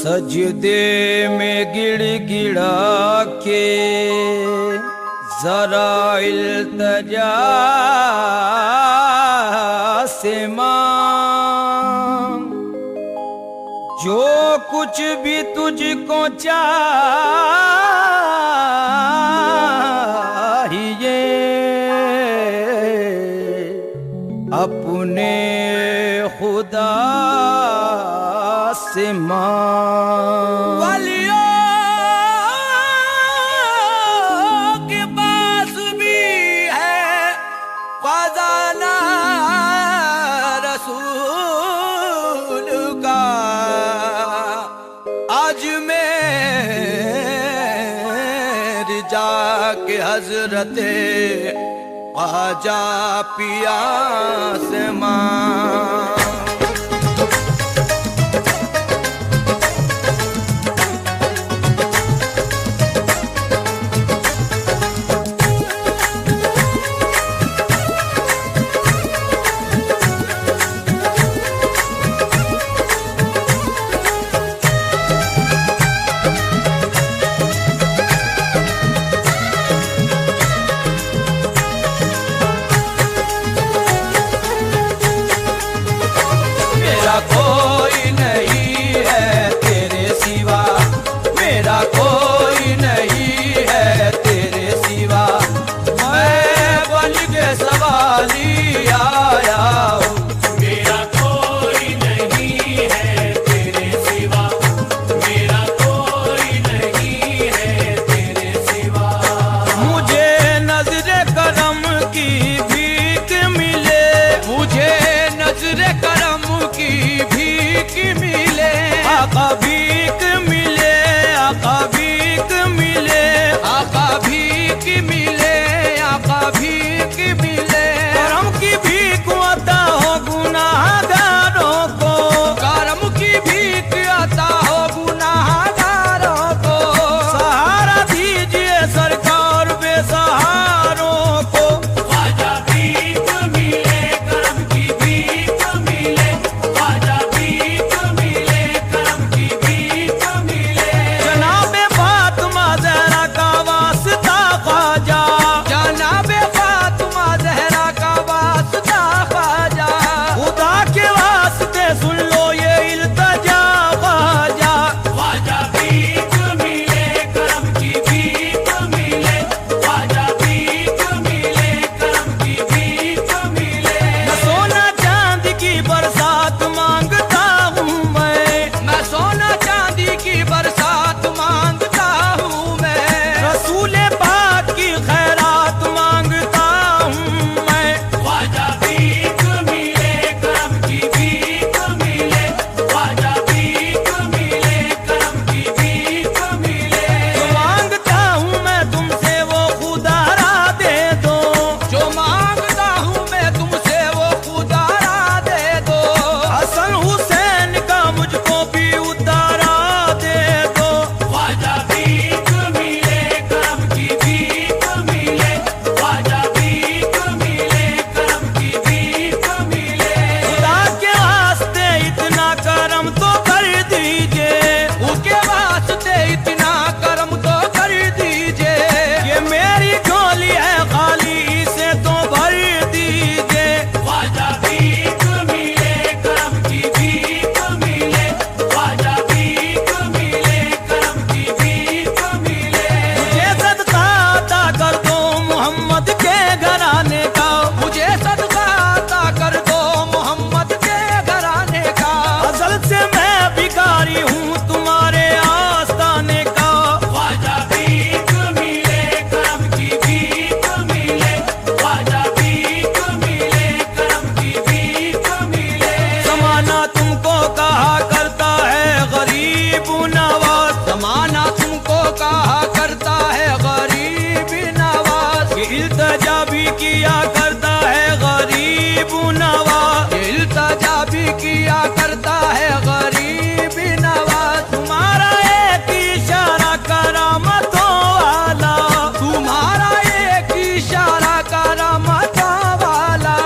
सजदे में गिड़गिड़ा के जरा इल्तजा से मांग, जो कुछ भी तुझको चाहिए अपने खुदा से मांग। वालियों के पास भी है खजाना रसूल का, आज मेरी जाके हजरते आजा पिया से मांग। कोई नहीं है तेरे सिवा, मेरा कोई नहीं है तेरे सिवा, मैं बन के सवाली आया हूँ। मेरा कोई नहीं है तेरे सिवा, मेरा कोई नहीं है तेरे सिवा। मुझे नजरे करम की भीख मिले, मुझे नजरे करम की भीख मिले, आका भीख मिले, आका भीख मिले, आका भीख मिले, आका भीख मिले। करम इल्तजा भी किया करता है गरीब नवाज, इल्तजा भी किया करता है गरीब नवाज। तुम्हारा एक इशारा करामतों वाला, तुम्हारा एक इशारा करामतों वाला,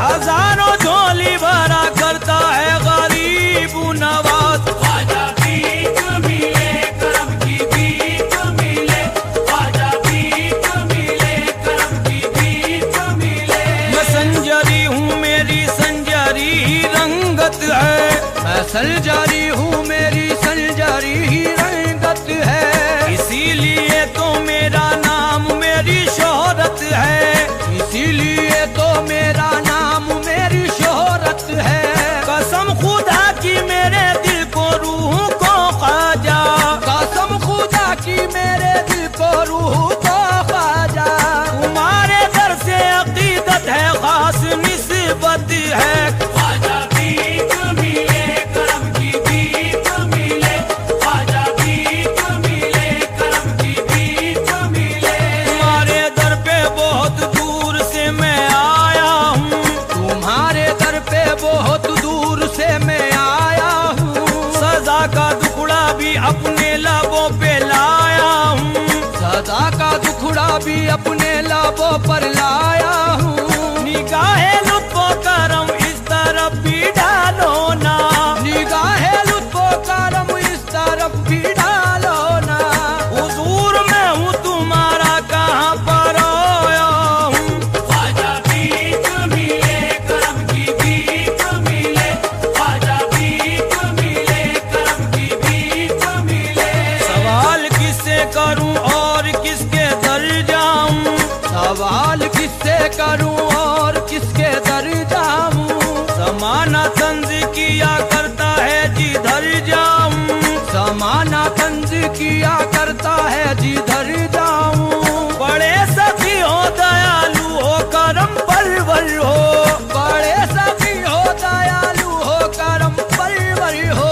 हजारों झोली भरा करता है गरीब नवाज। ख्वाजा भीख मिले करम की भीख मिले, ख्वाजा भीख मिले करम की भीख मिले। मैं संजरी हूँ मेरी संजरी ही रंगत है, मैं संजरी हूँ मेरी संजरी ही रंगत है। इसीलिए तो मेरा नाम मेरी शोहरत है, इसीलिए तो मेरा नाम मेरी शोहरत है। कसम खुदा की मेरे दिल को रूह को ख्वाजा, कसम खुदा की मेरे दिल को रूह को ख्वाजा। तुम्हारे दर से अकीदत है खास निस्बत है। ख्वाजा भीख मिले करम की भीख मिले, ख्वाजा भीख मिले करम की भीख मिले। तुम्हारे दर पे बहुत दूर से मैं आया हूँ, तुम्हारे दर पे बहुत दूर से मैं आया हूँ। सजा का दुखड़ा भी अपने लबों पे लाया हूँ, सजा का दुखड़ा भी अपने लबों पर लाया हूँ। निगाहे लुत्फो करम इस तरफ भी डालो ना, निगाहे लुत्फो करम इस तरफ भी डालो ना। हुजूर मैं हूँ तुम्हारा कहाँ पर आया हूँ। ख्वाजा भीख मिले करम की भीख मिले, ख्वाजा भीख मिले करम की भीख मिले। सवाल किससे करूं और किसके दर जाऊं, सवाल किससे करूं और किसके दर जाऊं। जमाना तंज किया करता है जिधर जाऊं, जमाना तंज किया करता है जिधर जाऊं। बड़े सखी हो दयालु हो करम परवर हो, बड़े सखी हो दयालु हो करम परवर हो।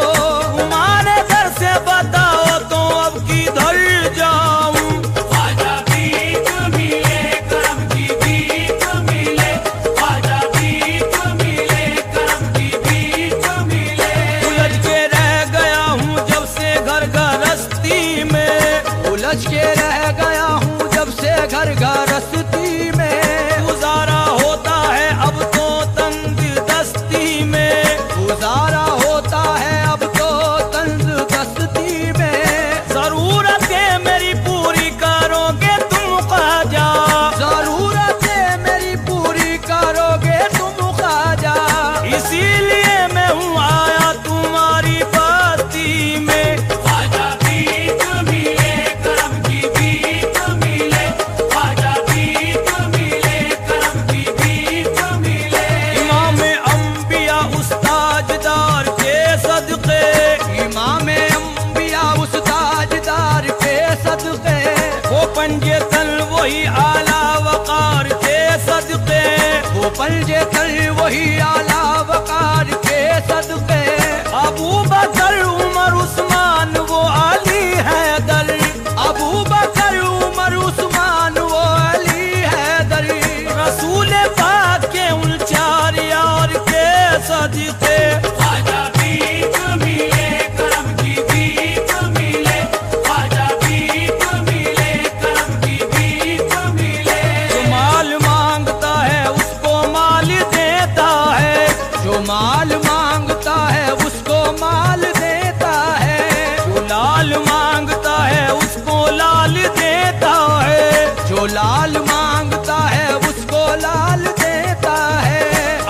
तुम्हारे दर से बताओ तो अब किधर जाऊं। ख्वाजा भीख मिले करम की भीख मिले, ख्वाजा भीख मिले करम की भीख मिले। उलझ के रह गया हूँ जब से घर गृहस्थी में, उलझ के रह गया हूँ जब से घर गृहस्थी में। गुजारा होता है अब तो तंग दस्ती में, गुजारा होता है अब तो तंग दस्ती में। जरूरतें मेरी पूरी करोगे तुम ख्वाजा, जरूरतें मेरी पूरी करोगे तुम ख्वाजा। इसीलिए मैं हूँ आया तुम्हारी बस्ती में। ख्वाजा भीख मिले करम की भीख मिले, ख्वाजा भीख मिले करम की भीख मिले। इमाम अंबिया उस्ताजदार के सदके, इमाम अंबिया उस्ताजदार के सदके। वो पंजे तल वही आला वकार के सदके, वो पंजे तल वही आला वकार के सदके। अबू बकर उमर उस्मान वो अली हैदर, अबू बकर उमर उस्मान वो अली हैदर। रसूल पाक के उन चार यार के सदके। ख्वाजा भीख मिले करम की भीख मिले, ख्वाजा भीख मिले करम की भीख मिले। जो माल मांगता है उसको माल देता है, जो माल मांगता है उसको माल देता है। जो लाल मांगता है उसको लाल देता है, जो लाल मांगता है उसको लाल देता है।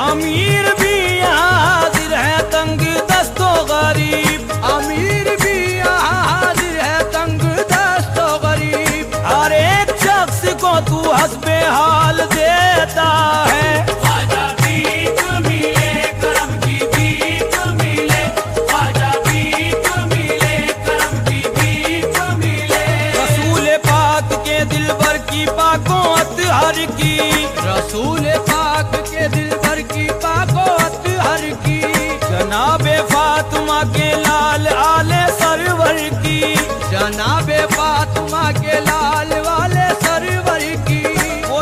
अमीर भी यहाँ हाजिर है तंग दस्तो गरीब, अमीर भी यहाँ हाजिर है तंग दस्तो गरीब। हर एक शख्स को तू हस्बे हाल देता है। ख्वाजा भीख मिले करम की भीख मिले, ख्वाजा भीख मिले करम की भीख मिले। रसूल पाक के दिल भर की पाकोत हर की, रसूल पाक के दिल भर की पाकोत हर की। जनाबे फातिमा के लाल आले सरवर की, जनाबे फातिमा के लाल वाले सरवर की। वो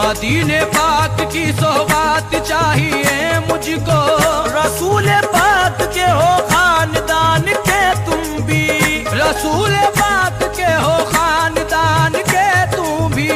मदीने पाक की सोहबत चाहिए मुझको। रसूल पाक के हो खानदान के तुम भी, रसूल पाक के हो खानदान के तुम भी।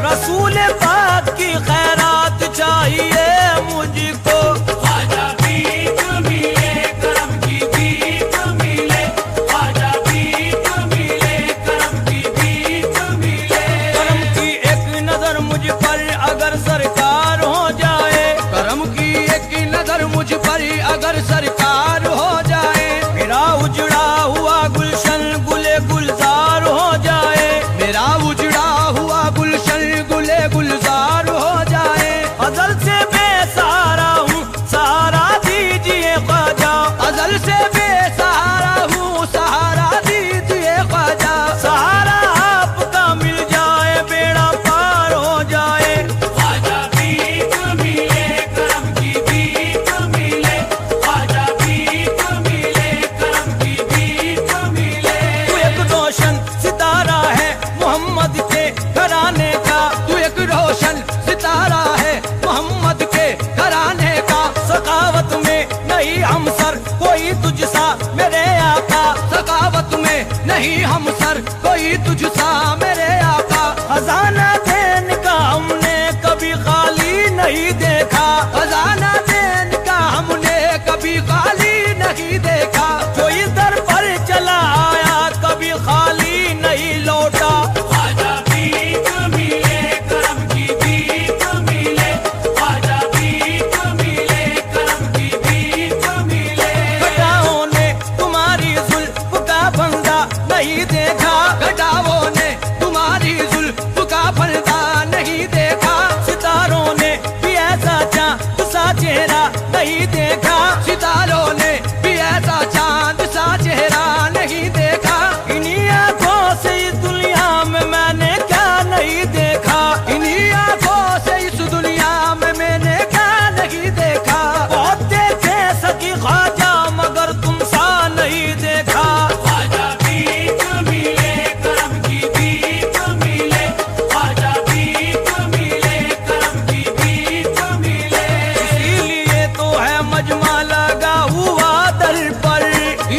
रसूल पाक की खैरात चाहिए मुझको। ख्वाजा भीख मिले करम की भीख मिले, ख्वाजा भीख मिले करम की भीख मिले। करम की एक नजर मुझ पर अगर सरकार हो जाए, करम की एक नजर मुझ पर अगर सरकार हो जाए, मेरा उजड़ा हुआ गुलशन गुले गुलजार हो जाए, मेरा उजड़ा हुआ गुलशन गुले गुलजार हो जाए। अजल से बेसहारा हूँ सहारा दीजिए ख्वाजा, अजल से बेसहारा हूँ सहारा दीजिए ख्वाजा। सहारा आपका मिल जाए बेड़ा पार हो जाए। ख्वाजा भीख मिले करम की भीख मिले, ख्वाजा भीख मिले करम की भीख मिले। तू एक रोशन सितारा है मोहम्मद के घराने का, तू एक रोशन सितारा है मोहम्मद के घराने का। सखावत में नहीं हम सर कोई तुझसा मेरे आका, सखावत में नहीं हम सर कोई तुझसा मेरे आका। खजाना देन का हमने कभी खाली नहीं देखा, खजाना देन का हमने कभी खाली नहीं देखा। जो इस दर पर चला आया कभी खाली नहीं लौटा। ख्वाजा भीख मिले करम की भीख मिले, ख्वाजा भीख मिले करम की भीख मिले। घटाओं ने तुम्हारी जुल्फ का फंदा नहीं देखा, घटाओं ने तुम्हारी जुल्फ का फंदा नहीं देखा। सितारों ने भी ऐसा चांद सा चेहरा नहीं देखा, सितारों ने भी ऐसा चांद सा चेहरा नहीं देखा। इन्हीं आंखों से इस दुनिया में मैंने क्या नहीं देखा, इन्हीं आंखों से इस दुनिया में मैंने क्या नहीं देखा। बहुत देखे सकी ख्वाजा मगर तुम सा नहीं देखा। ख्वाजा भीख मिले करम की भीख मिले, ख्वाजा भीख मिले करम की भीख मिले। इसीलिए तो है मजमा लगा हुआ दर पर,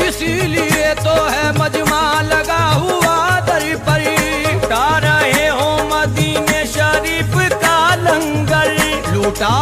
इसीलिए तो है मजमा लगा हुआ दर पर। लुटा रहे हो मदीने शरीफ का लंगर, लुटा